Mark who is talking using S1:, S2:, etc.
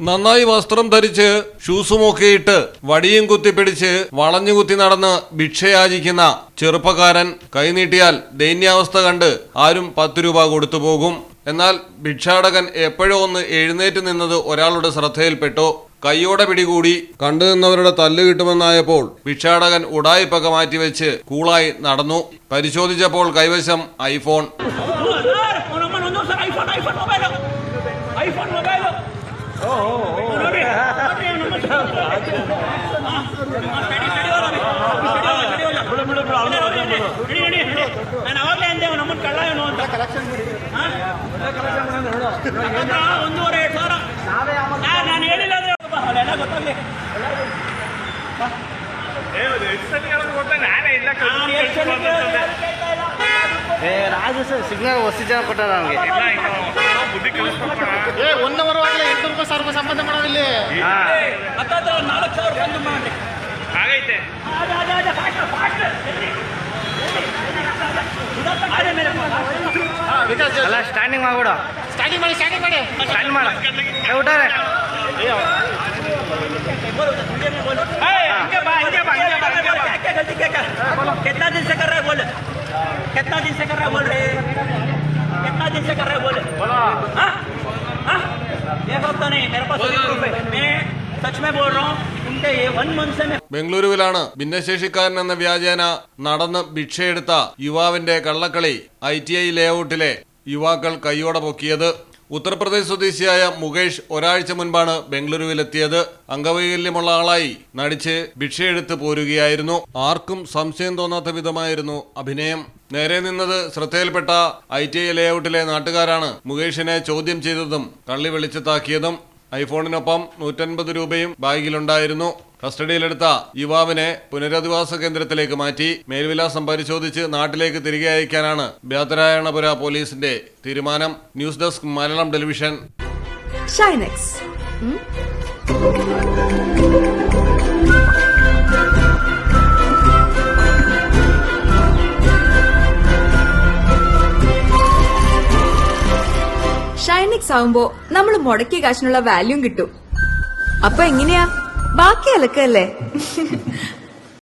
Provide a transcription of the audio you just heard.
S1: നന്നായി വസ്ത്രം ധരിച്ച് ഷൂസുമൊക്കെയിട്ട് വടിയും കുത്തിപ്പിടിച്ച് വളഞ്ഞുകുത്തി നടന്ന് ഭിക്ഷയാചിക്കുന്ന ചെറുപ്പക്കാരൻ കൈനീട്ടിയാൽ ദൈന്യാവസ്ഥ കണ്ട് ആരും 10 രൂപ കൊടുത്തു പോകും. എന്നാൽ ഭിക്ഷാടകൻ എപ്പോഴോ ഒന്ന് എഴുന്നേറ്റ് നിന്നത് ഒരാളുടെ ശ്രദ്ധയിൽപ്പെട്ടു. കൈയോടെ പിടികൂടി കണ്ടു നിന്നവരുടെ തല്ല് കിട്ടുമെന്നായപ്പോൾ ഭിക്ഷാടകൻ ഉടായിപ്പൊക്കെ മാറ്റിവെച്ച് കൂളായി നടന്നു. പരിശോധിച്ചപ്പോൾ കൈവശം ഐഫോൺ.
S2: ಸಿಗ್ನಲ್ ಹೊಸ ಜನ ಕೊಟ್ಟಾರ ನಮಗೆ 1 ಅವರ್ ಆಗಲೇ 800 ರೂಪಾಯಿ ಸರ್ವ ಸಂಬಂಧ ಮಾಡೋದಿಲ್ಲ. ಆಗೈತೆ ಅಲ್ಲ ಸ್ಟ್ಯಾಂಡಿಂಗ್ ಮಾಡ್ಬಿಡು. ಸ್ಟ್ಯಾಂಡಿಂಗ್ ಮಾಡಿ ಸ್ಟ್ಯಾಂಡ್ ಮಾಡ ಊಟಾರೆ कितना दिन से कर रहा है बोल, कितना दिन से कर रहा है बोल रहे, कितना दिन से कर रहा है बोल. ये सब तो नहीं, मेरे पास प्रूफ है, मैं सच में बोल रहा हूँ. उनके ये 1 मंथ से
S1: ബംഗളൂരുവിലാണ് ഭിന്നശേഷിക്കാരൻ എന്ന വ്യാജേന നടന്ന് ഭിക്ഷയെടുത്ത യുവാവിന്റെ കള്ളക്കളി ITI ലേഔട്ടിലെ യുവാക്കൾ കൈയോടെ പൊക്കിയത്. ഉത്തർപ്രദേശ് സ്വദേശിയായ മുകേഷ് ഒരാഴ്ച മുൻപാണ് ബംഗളൂരുവിലെത്തിയത്. അംഗവൈകല്യമുള്ള ആളായി നടിച്ച് ഭിക്ഷയെടുത്ത് പോരുകയായിരുന്നു. ആർക്കും സംശയം തോന്നാത്ത വിധമായിരുന്നു അഭിനയം. നേരെ നിന്നത് ശ്രദ്ധയിൽപ്പെട്ട ITI ലേഔട്ടിലെ നാട്ടുകാരാണ് മുകേഷിനെ ചോദ്യം ചെയ്തതും കള്ളി വെളിച്ചത്താക്കിയതും. ഐഫോണിനൊപ്പം 150 രൂപയും ബാഗിലുണ്ടായിരുന്നു. കസ്റ്റഡിയിലെടുത്ത യുവാവിനെ പുനരധിവാസ കേന്ദ്രത്തിലേക്ക് മാറ്റി. മേൽവിലാസം പരിശോധിച്ച് നാട്ടിലേക്ക് തിരികെ അയക്കാനാണ് ബ്യാതരായണപുര പോലീസിന്റെ തീരുമാനം. News desk Malayalam television.
S3: ഷൈനെക്സ് ഷൈനെക്സ് ആവുമ്പോ നമ്മൾ മുടക്കിയ കാശിനുള്ള വാല്യൂം കിട്ടും. അപ്പൊ എങ്ങനെയാ ബാക്കി അലക്കല്ലേ?